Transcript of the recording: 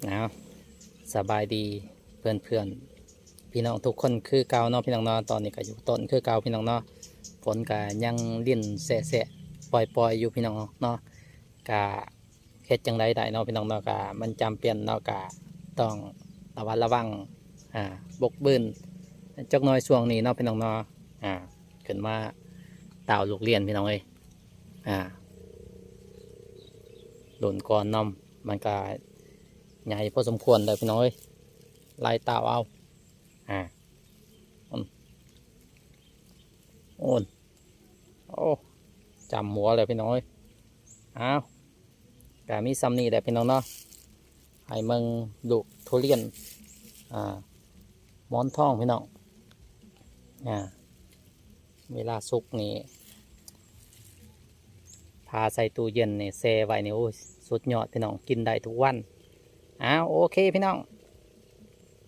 นะสบายดีเพื่อนเพื่อนพี่น้องทุกคนคือเก่าเนาะพี่น้องเนาะตอนนี้ก็อยู่ต้นคือเก่าพี่น้องเนาะฝนก็ยังลิ่นแสะปล่อยอยู่พี่น้องเนาะกะเฮ็ดจังไดได้เนาะพี่น้องเนาะกะมันจำเป็นเนาะกะต้องระวังอ่าบกบืนจักหน้อยช่วงนี้เนาะพี่น้องเนาะขึ้นมาเต่าลูกเรียนพี่น้องเอ้ยอ่าโดนก่อนนำมันก็ใหญ่พอสมควรเลยพี่น้องเอ้ยไล่เต่าเอาอ่าอืมโอนโอ้จำหัวเลยพี่น้องเอ้ยอ้าวกะมีซ้ำนี่แหละพี่น้องเนาะให้มึงลูกทุเรียนอ่าหมอนทองพี่น้องอ่าเวลาสุกนี่พาใส่ตู้เย็นนี่แช่ไว้นี่โอ้ยสุดยอดพี่น้องกินได้ทุกวันอ้าวโอเคพี่น้อง